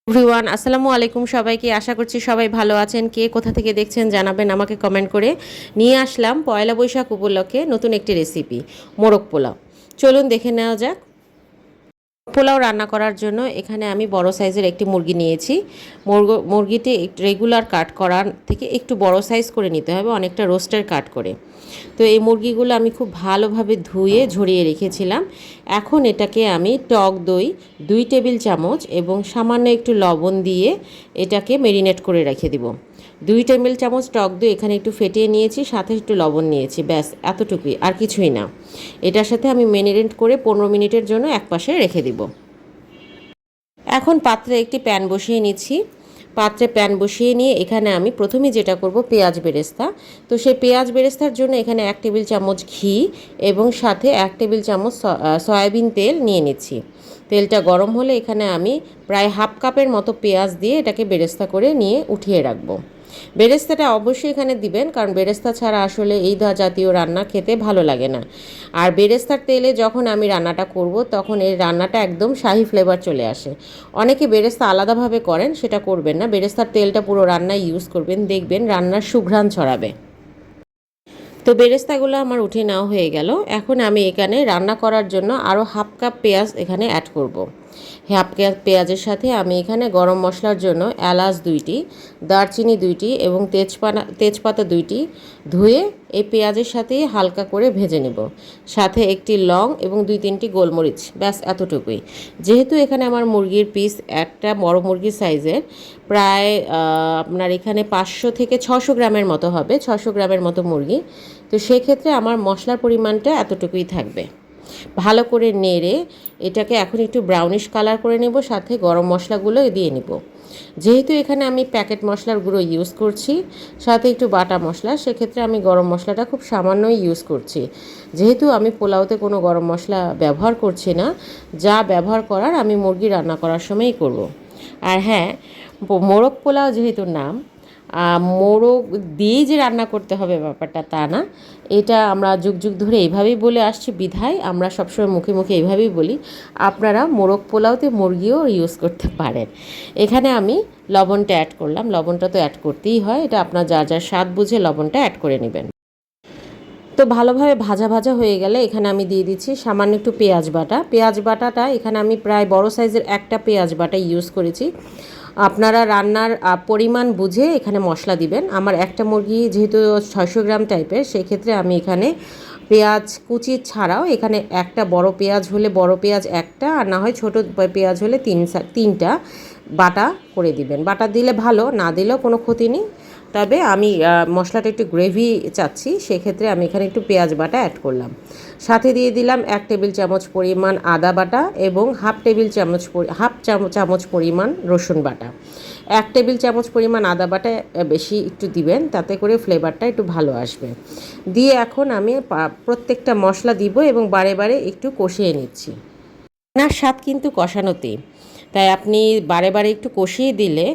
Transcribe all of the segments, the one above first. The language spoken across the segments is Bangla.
এভরিওয়ান, আসসালামু আলাইকুম সবাইকে। আশা করছি সবাই ভালো আছেন। কে কোথা থেকে দেখছেন জানাবেন আমাকে কমেন্ট করে। নিয়ে আসলাম পয়লা বৈশাখ উপলক্ষে নতুন একটি রেসিপি, মোরগ পোলাও। চলুন দেখে নেওয়া যাক। পোলাও রান্না করার জন্য এখানে আমি বড় সাইজের একটি মুরগি নিয়েছি। মুরগিটি রেগুলার কাট করার থেকে একটু বড় সাইজ করে নিতে হবে, অনেকটা রোস্টের কাট করে। তো এই মুরগিগুলো আমি খুব ভালোভাবে ধুয়ে ঝরিয়ে রেখেছিলাম। এখন এটাকে আমি টক দই 2 টেবিল চামচ এবং সামান্য একটু লবণ দিয়ে এটাকে মেরিনেট করে রেখে দিব। 2 টেবিল চামচ টক দই এখানে একটু ফেটিয়ে নিয়েছি, সাথে একটু লবণ নিয়েছি, ব্যাস এতটুকুই, আর কিছুই না। এটার সাথে আমি মেরিনেট করে 15 মিনিটের জন্য একপাশে রেখে দিব। এখন পাত্রে একটি প্যান বসিয়ে নিচ্ছি। পাত্রে প্যান বসিয়ে নিয়ে এখানে আমি প্রথমেই যেটা করব, পেঁয়াজ বেরেস্তা। তো সেই পেঁয়াজ বেরেস্তার জন্য এখানে 1 টেবিল চামচ ঘি এবং সাথে 1 টেবিল চামচ সয়াবিন তেল নিয়ে নিচ্ছি। তেলটা গরম হলে এখানে আমি প্রায় হাফ কাপের মতো পেঁয়াজ দিয়ে এটাকে বেরেস্তা করে নিয়ে উঠিয়ে রাখবো। বেরেস্তাটা অবশ্যই এখানে দিবেন, কারণ বেরেস্তা ছাড়া আসলে এই জাতীয় রান্না খেতে ভালো লাগে না। আর বেরেস্তার তেলে যখন আমি রান্নাটা করব তখন এই রান্নাটা একদম শাহি ফ্লেভার চলে আসে। অনেকে বেরেস্তা আলাদাভাবে করেন, সেটা করবেন না। বেরেস্তার তেলটা পুরো রান্নায় ইউজ করবেন, দেখবেন রান্নার সুঘ্রাণ ছড়াবে। তো বেরেস্তাগুলো আমার উঠে নেওয়া হয়ে গেল। এখন আমি এখানে রান্না করার জন্য আরও হাফ কাপ পেঁয়াজ এখানে অ্যাড করব। হাফ কাপ পেঁয়াজের সাথে আমি এখানে গরম মশলার জন্য এলাচ 2টি, দারচিনি 2টি এবং তেজপাতা 2টি ধুয়ে এই পেঁয়াজের সাথে হালকা করে ভেজে নেব। সাথে একটি লং এবং 2-3টি গোলমরিচ, ব্যাস এতটুকুই। যেহেতু এখানে আমার মুরগির পিস একটা বড় মুরগির সাইজের, প্রায় আপনার এখানে 500 থেকে 600 গ্রামের মতো হবে, 600 গ্রামের মতো মুরগি। তো সেক্ষেত্রে আমার মশলার পরিমাণটা এতটুকুই থাকবে। ভালো করে নেড়ে এটাকে এখন একটু ব্রাউনিশ কালার করে নেব, সাথে গরম মশলাগুলো দিয়ে নেব। যেহেতু এখানে আমি প্যাকেট মশলার গুঁড়ো ইউজ করছি, সাথে একটু বাটা মশলা, সেক্ষেত্রে আমি গরম মশলাটা খুব সামান্যই ইউজ করছি। যেহেতু আমি পোলাওতে কোনো গরম মশলা ব্যবহার করছি না, যা ব্যবহার করার আমি মুরগি রান্না করার সময়ই করব। আর হ্যাঁ, মোরগ পোলাও যেহেতু নাম, মোরগ দিয়েই যে রান্না করতে হবে ব্যাপারটা তা না। এটা আমরা যুগ যুগ ধরে এইভাবেই বলে আসছি, বিধায় আমরা সবসময় মুখে মুখে এইভাবেই বলি। আপনারা মোরগ পোলাওতে মুরগিও ইউজ করতে পারেন। এখানে আমি লবণটা অ্যাড করলাম। লবণটা তো অ্যাড করতেই হয়, এটা আপনার যার যার স্বাদ বুঝে লবণটা অ্যাড করে নেবেন। তো ভালোভাবে ভাজা ভাজা হয়ে গেলে এখানে আমি দিয়ে দিচ্ছি সামান্য একটু পেঁয়াজ বাটা। পেঁয়াজ বাটাটা এখানে আমি প্রায় বড় সাইজের একটা পেঁয়াজ বাটা ইউজ করেছি। আপনারা রান্নার পরিমাণ বুঝে এখানে মশলা দিবেন। আমার একটা মুরগি যেহেতু 600 গ্রাম টাইপের, সেক্ষেত্রে আমি এখানে পেঁয়াজ কুচি ছাড়াও এখানে একটা বড় পেঁয়াজ হলে বড় পেঁয়াজ একটা, আর না হয় ছোটো পেঁয়াজ হলে তিনটা বাটা করে দিবেন। বাটা দিলে ভালো, না দিলেও কোনো ক্ষতি নেই। তবে আমি মশলাটা একটু গ্রেভি চাচ্ছি, সেক্ষেত্রে আমি এখানে একটু পেঁয়াজ বাটা অ্যাড করলাম। সাথে দিয়ে দিলাম 1 টেবিল চামচ পরিমাণ আদা বাটা এবং হাফ চামচ পরিমাণ রসুন বাটা। 1 টেবিল চামচ পরিমাণ আদা বাটা বেশি একটু দিবেন, তাতে করে ফ্লেভারটা একটু ভালো আসবে। দিয়ে এখন আমি প্রত্যেকটা মশলা দিব এবং বারে বারে একটু কষিয়ে নিচ্ছি। রান্নার স্বাদ কিন্তু কষানোতেই, তাই আপনি বারে বারে একটু কষিয়ে দিলে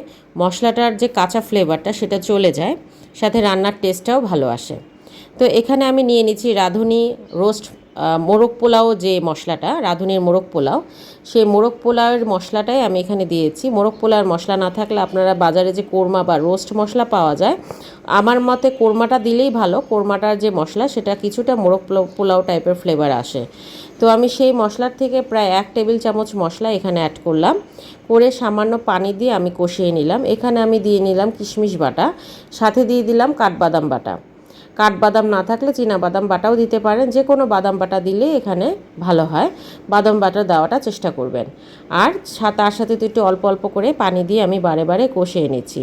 মশলাটার যে কাঁচা ফ্লেভারটা সেটা চলে যায়, সাথে রান্নার টেস্টটাও ভালো আসে। তো এখানে আমি নিয়ে নিচ্ছি রাঁধুনি রোস্ট মোরগ পোলাও, যে মশলাটা রাঁধুনির মোরগ পোলাও, সেই মোরগ পোলাওয়ের মশলাটাই আমি এখানে দিয়েছি। মোরগ পোলাওয়ের মশলা না থাকলে আপনারা বাজারে যে কোরমা বা রোস্ট মশলা পাওয়া যায়, আমার মতে কোরমাটা দিলেই ভালো। কোরমাটার যে মশলা সেটা কিছুটা মোরগ পোলাও টাইপের ফ্লেভার আসে। তো আমি সেই মশলার থেকে প্রায় 1 টেবিল চামচ মশলা এখানে অ্যাড করলাম, করে সামান্য পানি দিয়ে আমি কষিয়ে নিলাম। এখানে আমি দিয়ে নিলাম কিশমিশ বাটা, সাথে দিয়ে দিলাম কাঠবাদাম বাটা। কাঠবাদাম না থাকলে বাদাম বাটাও দিতে পারেন, যে কোনো বাদাম বাটা দিলে এখানে ভালো হয়। বাদাম বাটা দেওয়াটা চেষ্টা করবেন। আর তার সাথে তো একটু অল্প অল্প করে পানি দিয়ে আমি বারে বারে কষিয়ে নিচ্ছি।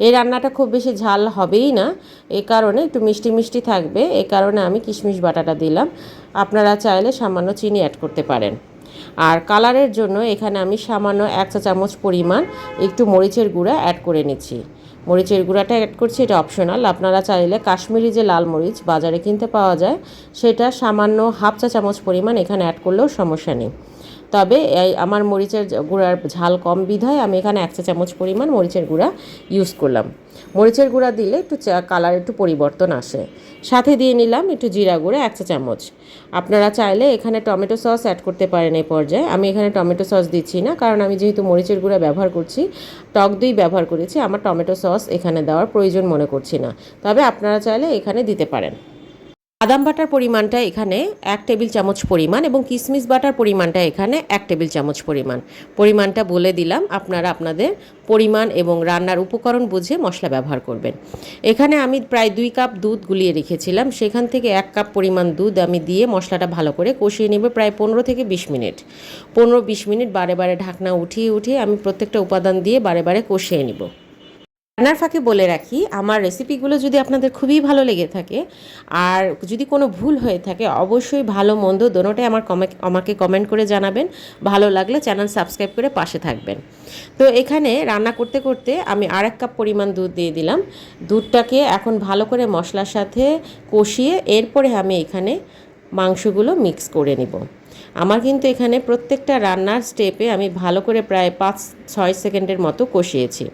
এই রান্নাটা খুব বেশি ঝাল হবেই না, এই কারণে একটু মিষ্টি মিষ্টি থাকবে, এই কারণে আমি কিশমিশ বাটাটা দিলাম। আপনারা চাইলে সামান্য চিনি অ্যাড করতে পারেন। আর কালারের জন্য এখানে আমি সামান্য 1 চা চামচ পরিমাণ একটু মরিচের গুঁড়া অ্যাড করে নিচ্ছি। মরিচের গুঁড়াটা অ্যাড করছি, এটা অপশনাল। আপনারা চাইলে কাশ্মীরি যে লাল মরিচ বাজারে কিনতে পাওয়া যায়, সেটা সামান্য হাফ চা চামচ পরিমাণ এখানে অ্যাড করলেও সমস্যা নেই। তবে আমার মরিচের গুঁড়ার ঝাল কম বিধায় আমি এখানে 1 চা চামচ পরিমাণ মরিচের গুঁড়া ইউজ করলাম। মরিচের গুঁড়া দিলে একটু কালার একটু পরিবর্তন আসে। সাথে দিয়ে নিলাম একটু জিরা গুঁড়া 1 চা চামচ। আপনারা চাইলে এখানে টমেটো সস অ্যাড করতে পারেন এই পর্যায়ে। আমি এখানে টমেটো সস দিচ্ছি না, কারণ আমি যেহেতু মরিচের গুঁড়া ব্যবহার করছি, টক দই ব্যবহার করেছি, আমার টমেটো সস এখানে দেওয়ার প্রয়োজন মনে করছি না। তবে আপনারা চাইলে এখানে দিতে পারেন। বাদাম বাটার পরিমাণটা এখানে 1 টেবিল চামচ পরিমাণ এবং কিশমিশ বাটার পরিমাণটা এখানে 1 টেবিল চামচ পরিমাণটা বলে দিলাম। আপনারা আপনাদের পরিমাণ এবং রান্নার উপকরণ বুঝে মশলা ব্যবহার করবেন। এখানে আমি প্রায় 2 কাপ দুধ গুলিয়ে রেখেছিলাম, সেখান থেকে 1 কাপ পরিমাণ দুধ আমি দিয়ে মশলাটা ভালো করে কষিয়ে নেব প্রায় 15 থেকে 20 মিনিট। 15-20 মিনিট বারে বারে ঢাকনা উঠিয়ে আমি প্রত্যেকটা উপাদান দিয়ে বারে বারে কষিয়ে নিব। রান্নার ফাঁকে বলে রাখি, আমার রেসিপিগুলো যদি আপনাদের খুবই ভালো লেগে থাকে আর যদি কোনো ভুল হয়ে থাকে, অবশ্যই ভালো মন্দ দোনোটাই আমাকে কমেন্ট করে জানাবেন। ভালো লাগলে চ্যানেল সাবস্ক্রাইব করে পাশে থাকবেন। তো এখানে রান্না করতে করতে আমি 1 কাপ পরিমাণ দুধ দিয়ে দিলাম। দুধটাকে এখন ভালো করে মশলার সাথে কষিয়ে এরপরে আমি এখানে মাংসগুলো মিক্স করে নিব। আমার কিন্তু এখানে প্রত্যেকটা রান্নার স্টেপে আমি ভালো করে প্রায় 5-6 সেকেন্ডের মতো কষিয়েছি।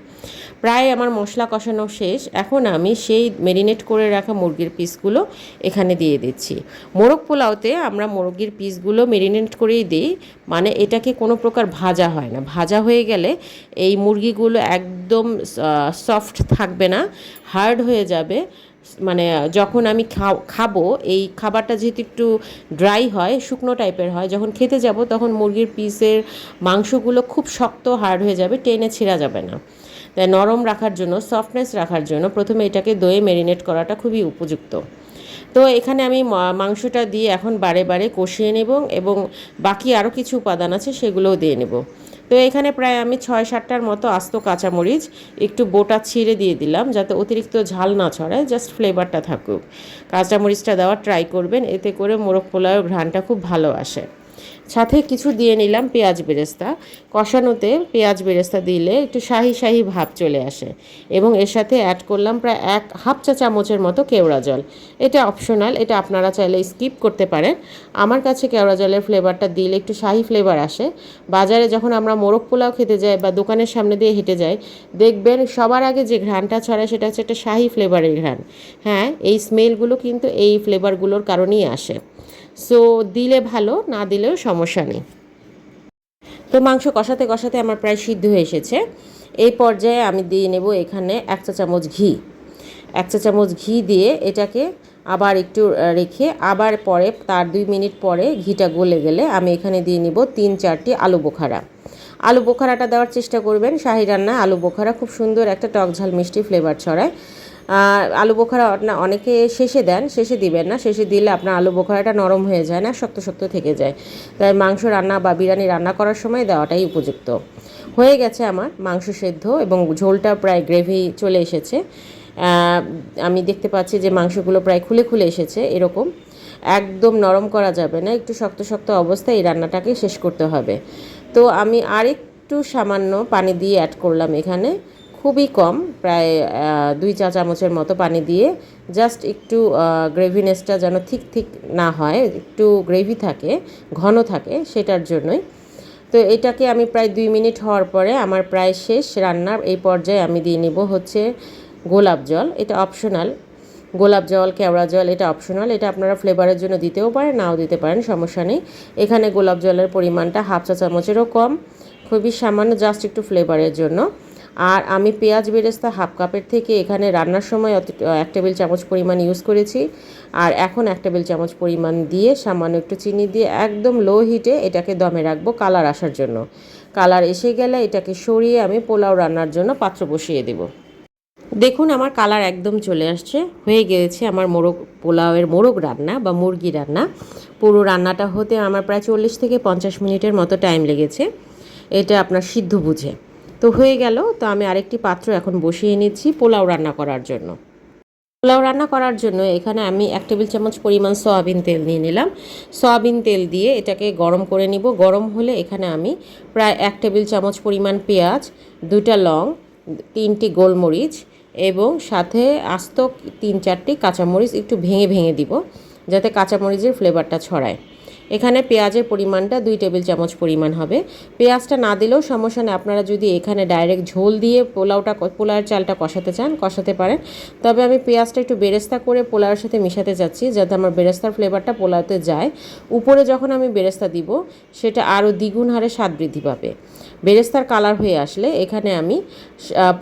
প্রায় আমার মশলা কষানো শেষ। এখন আমি সেই ম্যারিনেট করে রাখা মুরগির পিসগুলো এখানে দিয়ে দিচ্ছি। মোরগ পোলাওতে আমরা মুরগির পিসগুলো ম্যারিনেট করেই দিই, মানে এটাকে কোনো প্রকার ভাজা হয় না। ভাজা হয়ে গেলে এই মুরগিগুলো একদম সফট থাকবে না, হার্ড হয়ে যাবে। মানে যখন আমি খাবো এই খাবারটা যেহেতু একটু ড্রাই হয়, শুকনো টাইপের হয়, যখন খেতে যাব তখন মুরগির পিসের মাংসগুলো খুব শক্ত হার্ড হয়ে যাবে, টেনে ছিঁড়া যাবে না। তাই নরম রাখার জন্য, সফটনেস রাখার জন্য প্রথমে এটাকে দইয়ে ম্যারিনেট করাটা খুবই উপযুক্ত। তো এখানে আমি মাংসটা দিয়ে এখন বারে বারে কষিয়ে নেব এবং বাকি আরও কিছু উপাদান আছে সেগুলোও দিয়ে নেব। তো এখানে প্রায় আমি 6-7টার মতো আস্ত কাঁচামরিচ একটু বোটা ছিঁড়ে দিয়ে দিলাম, যাতে অতিরিক্ত ঝাল না ছড়ায়, জাস্ট ফ্লেভারটা থাকুক। কাঁচামরিচটা দেওয়ার ট্রাই করবেন, এতে করে মোরগ পোলাওয়ের ঘ্রাণটা খুব ভালো আসে। সাথে কিছু দিয়ে নিলাম পেঁয়াজ বেরেস্তা। কষানোতে পেঁয়াজ বেরেস্তা দিলে একটু শাহি শাহি ভাব চলে আসে এবং এর সাথে অ্যাড করলাম প্রায় 1/2 চা চামচের মতো কেওড়া জল। এটা অপশনাল, এটা আপনারা চাইলে স্কিপ করতে পারেন। আমার কাছে কেওড়া জলের ফ্লেভারটা দিলে একটু শাহি ফ্লেভার আসে। বাজারে যখন আমরা মোরগ পোলাও খেতে যাই বা দোকানের সামনে দিয়ে হেঁটে যাই, দেখবেন সবার আগে যে ঘ্রাণটা ছড়ায় সেটা হচ্ছে একটা শাহি ফ্লেভারের ঘ্রাণ। হ্যাঁ, এই স্মেলগুলো কিন্তু এই ফ্লেভারগুলোর কারণেই আসে। সো দিলে ভালো, না দিলেও সমস্যা নেই। তো মাংস কষাতে কষাতে আমার প্রায় সিদ্ধ হয়ে এসেছে। এই পর্যায়ে আমি দিয়ে নেব এখানে 1 চা চামচ ঘি। 1 চা চামচ ঘি দিয়ে এটাকে আবার একটু রেখে আবার পরে তার 2 মিনিট পরে ঘিটা গলে গেলে আমি এখানে দিয়ে নিব 3-4টি আলু বোখারা। আলু বোখারাটা দেওয়ার চেষ্টা করবেন। শাহি রান্না আলু বোখারা খুব সুন্দর একটা টক ঝাল মিষ্টি ফ্লেভার ছড়ায়। আলু বোখারা অনেকে শেষে দেন, শেষে দিবেন না। শেষে দিলে আপনার আলু বোখারাটা নরম হয়ে যায় না, শক্ত শক্ত থেকে যায়। তাই মাংস রান্না বা বিরিয়ানি রান্না করার সময় দেওয়াটাই উপযুক্ত। হয়ে গেছে আমার মাংস সেদ্ধ এবং ঝোলটা প্রায় গ্রেভি চলে এসেছে। আমি দেখতে পাচ্ছি যে মাংসগুলো প্রায় খুলে খুলে এসেছে। এরকম একদম নরম করা যাবে না, একটু শক্ত শক্ত অবস্থায় এই রান্নাটাকে শেষ করতে হবে। তো আমি আরেকটু সামান্য পানি দিয়ে অ্যাড করলাম এখানে, খুবই কম, প্রায় 2 চা চামচের মতো পানি দিয়ে জাস্ট একটু গ্রেভিনেসটা যেন ঠিক না হয়, একটু গ্রেভি থাকে, ঘন থাকে, সেটার জন্যই। তো এটাকে আমি প্রায় 2 মিনিট হওয়ার পরে আমার প্রায় শেষ রান্নার এই পর্যায়ে আমি দিয়ে নিব হচ্ছে গোলাপ জল। এটা অপশনাল। গোলাপ জল, কেওড়া জল এটা অপশনাল। এটা আপনারা ফ্লেভারের জন্য দিতেও পারেন, নাও দিতে পারেন, সমস্যা নেই। এখানে গোলাপ জলের পরিমাণটা 1/2 চা চামচেরও কম, খুবই সামান্য, জাস্ট একটু ফ্লেভারের জন্য। আর আমি পেঁয়াজ বেরেস্তা 1/2 কাপের থেকে এখানে রান্নার সময় 1 টেবিল চামচ পরিমাণ ইউজ করেছি। আর এখন 1 টেবিল চামচ পরিমাণ দিয়ে সামান্য একটু চিনি দিয়ে একদম লো হিটে এটাকে দমে রাখবো কালার আসার জন্য। কালার এসে গেলে এটাকে সরিয়ে আমি পোলাও রান্নার জন্য পাত্র বসিয়ে দেব। দেখুন আমার কালার একদম চলে আসছে, হয়ে গিয়েছে আমার পোলাওয়ের মোরগ রান্না বা মুরগি রান্না। পুরো রান্নাটা হতে আমার প্রায় 40 থেকে 50 মিনিটের মতো টাইম লেগেছে, এটা আপনার সিদ্ধ বুঝে। তো হয়ে গেল। তো আমি আরেকটি পাত্র এখন বসিয়ে নিচ্ছি পোলাও রান্না করার জন্য। পোলাও রান্না করার জন্য এখানে আমি 1 টেবিল চামচ পরিমাণ সয়াবিন তেল নিয়ে নিলাম। সয়াবিন তেল দিয়ে এটাকে গরম করে নিব। গরম হলে এখানে আমি প্রায় 1 টেবিল চামচ পরিমাণ পেঁয়াজ, 2টা লং, 3টি গোলমরিচ এবং সাথে আস্ত 3-4টি কাঁচামরিচ একটু ভেঙে ভেঙে দিব, যাতে কাঁচামরিচের ফ্লেভারটা ছড়ায়। এখানে পেঁয়াজের পরিমাণটা 2 টেবিল চামচ পরিমাণ হবে। পেঁয়াজটা না দিলেও সমস্যা নেই, আপনারা যদি এখানে ডাইরেক্ট ঝোল দিয়ে পোলাওয়ের চালটা কষাতে চান কষাতে পারেন। তবে আমি পেঁয়াজটা একটু বেরেস্তা করে পোলাওয়ের সাথে মিশাতে যাচ্ছি, যাতে আমার বেরেস্তার ফ্লেভারটা পোলাওতে যায়। উপরে যখন আমি বেরেস্তা দিব সেটা আরও দ্বিগুণ হারে স্বাদ বৃদ্ধি পাবে। বেরেস্তার কালার হয়ে আসলে এখানে আমি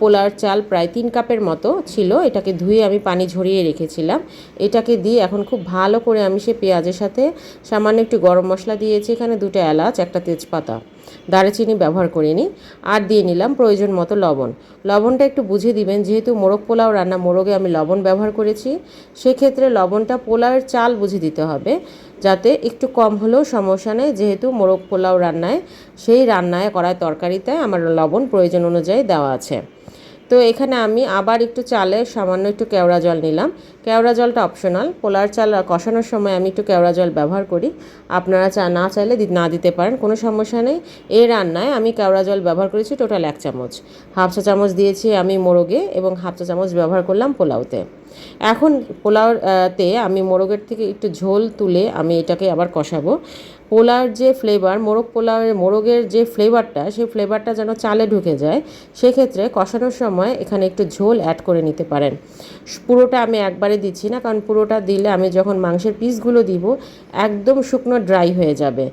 পোলাওয়ের চাল প্রায় 3 কাপের মতো ছিল, এটাকে ধুয়ে আমি পানি ঝরিয়ে রেখেছিলাম। এটাকে দিয়ে এখন খুব ভালো করে আমি সে পেঁয়াজের সাথে সামান্য একটু গরম মশলা দিয়েছি, এখানে 2টা এলাচ, 1টা তেজপাতা, দারুচিনি ব্যবহার করিনি, আর দিয়ে নিলাম প্রয়োজন মতো লবণ। লবণটা একটু বুঝে দিবেন, যেহেতু মোরগ পোলাও রান্না, মোরগে আমি লবণ ব্যবহার করেছি, সেক্ষেত্রে লবণটা পোলাওয়ের চাল বুঝে দিতে হবে, যাতে একটু কম হলেও সমস্যা নেই, যেহেতু মোরগ পোলাও রান্নায় সেই রান্নায় করায় তরকারিতে আমার লবণ প্রয়োজন অনুযায়ী দেওয়া আছে। তো এখানে আমি আবার একটু চালে সামান্য একটু কেওড়া জল নিলাম। কেওড়া জলটা অপশনাল, পোলার চাল কষানোর সময় আমি একটু কেওড়া জল ব্যবহার করি, আপনারা না চাইলে না দিতে পারেন, কোনো সমস্যা নেই। এই রান্নায় আমি কেওড়া জল ব্যবহার করেছি টোটাল 1 চামচ, হাফ চা চামচ দিয়েছি আমি মোরগে এবং হাফ চা চামচ ব্যবহার করলাম পোলাওতে। এখন পোলাওতে আমি মোরগের থেকে একটু ঝোল তুলে আমি এটাকে আবার কষাবো। পোলাওর যে ফ্লেভার, মোরগের যে ফ্লেভারটা, সেই ফ্লেভারটা যেন চালে ঢুকে যায়, সেক্ষেত্রে কষানোর সময় এখানে একটু ঝোল অ্যাড করে নিতে পারেন। পুরোটা আমি একবারে দিচ্ছি না, কারণ পুরোটা দিলে আমি যখন মাংসের পিসগুলো দিব একদম শুকনো ড্রাই হয়ে যাবে।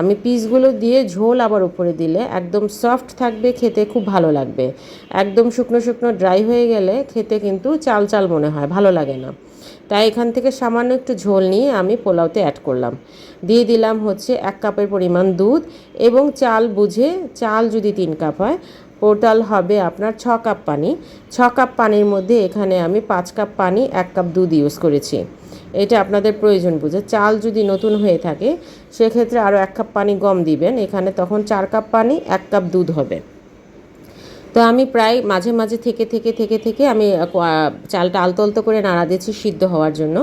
আমি পিসগুলো দিয়ে ঝোল আবার উপরে দিলে একদম সফট থাকবে, খেতে খুব ভালো লাগবে। একদম শুকনো শুকনো ড্রাই হয়ে গেলে খেতে কিন্তু চাল চাল মনে হয়, ভালো লাগে না। তাই এখান থেকে সামান্য একটু ঝোল নিয়ে আমি পোলাওতে অ্যাড করলাম। দিয়ে দিলাম হচ্ছে 1 কাপের পরিমাণ দুধ, এবং চাল বুঝে, চাল যদি 3 কাপ হয় টোটাল হবে আপনার 6 কাপ পানি। 6 কাপ পানির মধ্যে এখানে আমি 5 কাপ পানি, 1 কাপ দুধ ইউজ করেছি। এটা আপনাদের প্রয়োজন বুঝে। চাল যদি নতুন হয়ে থাকে সেক্ষেত্রে আরও 1 কাপ পানি কম দিবেন, এখানে তখন 4 কাপ পানি, 1 কাপ দুধ হবে। তো আমি প্রায় মাঝে মাঝে থেকে আমি চালটা আলতো আলতো করে নাড়া দিচ্ছি সিদ্ধ হওয়ার জন্য।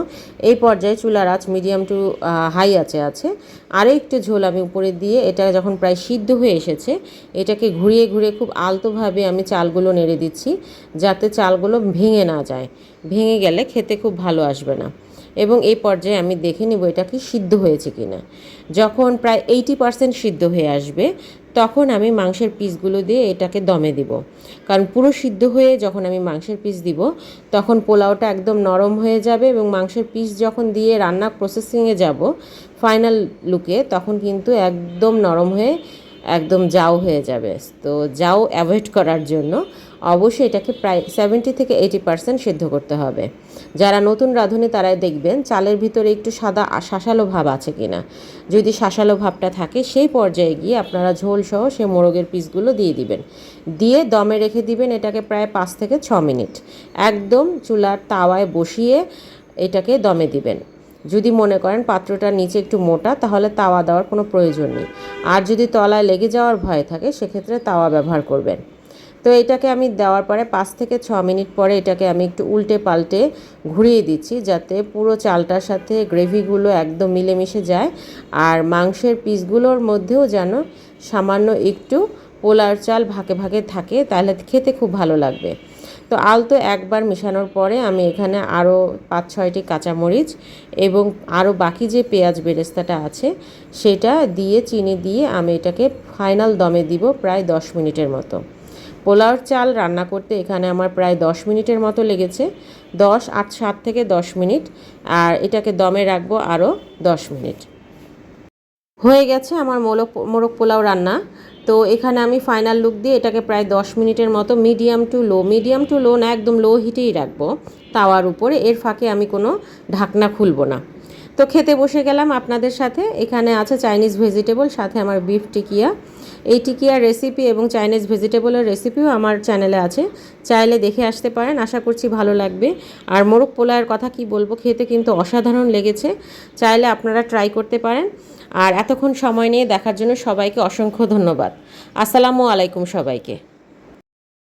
এই পর্যায়ে চুলার আঁচ মিডিয়াম টু হাই আছে। আরও একটু ঝোল আমি উপরে দিয়ে এটা যখন প্রায় সিদ্ধ হয়ে এসেছে, এটাকে ঘুরিয়ে ঘুরিয়ে খুব আলতোভাবে আমি চালগুলো নেড়ে দিচ্ছি, যাতে চালগুলো ভেঙে না যায়। ভেঙে গেলে খেতে খুব ভালো আসবে না। এবং এই পর্যায়ে আমি দেখে নিব এটা কি সিদ্ধ হয়েছে কিনা। যখন প্রায় 80% সিদ্ধ হয়ে আসবে, তখন আমি মাংসের পিসগুলো দিয়ে এটাকে দমে দিব। কারণ পুরো সিদ্ধ হয়ে যখন আমি মাংসের পিস দিব, তখন পোলাওটা একদম নরম হয়ে যাবে, এবং মাংসের পিস যখন দিয়ে রান্না প্রসেসিংয়ে যাব ফাইনাল লুকে, তখন কিন্তু একদম নরম হয়ে একদম জাউ হয়ে যাবে। তো জাউ অ্যাভয়েড করার জন্য অবশ্যই এটাকে প্রায় 70 থেকে 80% সিদ্ধ করতে হবে। যারা নতুন রাঁধুনি তারাই দেখবেন চালের ভিতরে একটু সাদা শাঁসালো ভাব আছে কিনা। যদি শাঁসালো ভাবটা থাকে, সেই পর্যায়ে গিয়ে আপনারা ঝোল সহ সে মোরগের পিসগুলো দিয়ে দিবেন, দিয়ে দমে রেখে দিবেন এটাকে প্রায় 5 থেকে 6 মিনিট। একদম চুলার তাওয়ায় বসিয়ে এটাকে দমে দিবেন। যদি মনে করেন পাত্রটার নিচে একটু মোটা, তাহলে তাওয়া দেওয়ার কোনো প্রয়োজন নেই। আর যদি তলায় লেগে যাওয়ার ভয় থাকে, সেক্ষেত্রে তাওয়া ব্যবহার করবেন। তো এটাকে আমি দেওয়ার পরে 5 থেকে 6 মিনিট পরে এটাকে আমি একটু উল্টে পাল্টে ঘুরিয়ে দিচ্ছি, যাতে পুরো চালটার সাথে গ্রেভিগুলো একদম মিলেমিশে যায়, আর মাংসের পিসগুলোর মধ্যেও যেন সামান্য একটু পোলার চাল ভাগে ভাগে থাকে, তাহলে খেতে খুব ভালো লাগবে। তো আলতো একবার মেশানোর পরে আমি এখানে আরও 5-6টি কাঁচামরিচ এবং আরও বাকি যে পেঁয়াজ বেরেস্তাটা আছে সেটা দিয়ে, চিনি দিয়ে আমি এটাকে ফাইনাল দমে দিব প্রায় 10 মিনিটের মতো। পোলাওর চাল রান্না করতে এখানে আমার প্রায় 10 মিনিটের মতো লেগেছে, 7 থেকে 10 মিনিট, আর এটাকে দমে রাখবো আরও 10 মিনিট। হয়ে গেছে আমার মোরগ পোলাও রান্না। তো এখানে আমি ফাইনাল লুক দিয়ে এটাকে প্রায় 10 মিনিটের মতো মিডিয়াম টু লো না, একদম লো হিটেই রাখবো তাওয়ার উপরে। এর ফাঁকে আমি কোনো ঢাকনা খুলবো না। তো খেতে বসে গেলাম আপনাদের সাথে। এখানে আছে চাইনিজ ভেজিটেবল, সাথে আমার বিফ টিকিয়া। এই টিকিয়ার রেসিপি এবং চাইনিজ ভেজিটেবলের রেসিপিও আমার চ্যানেলে আছে, চাইলে দেখে আসতে পারেন, আশা করছি ভালো লাগবে। আর মোরগ পোলাওয়ের কথা কি বলবো, খেতে কিন্তু অসাধারণ লেগেছে, চাইলে আপনারা ট্রাই করতে পারেন। আর এতক্ষণ সময় নিয়ে দেখার জন্য সবাইকে অসংখ্য ধন্যবাদ। আসসালামু আলাইকুম সবাইকে।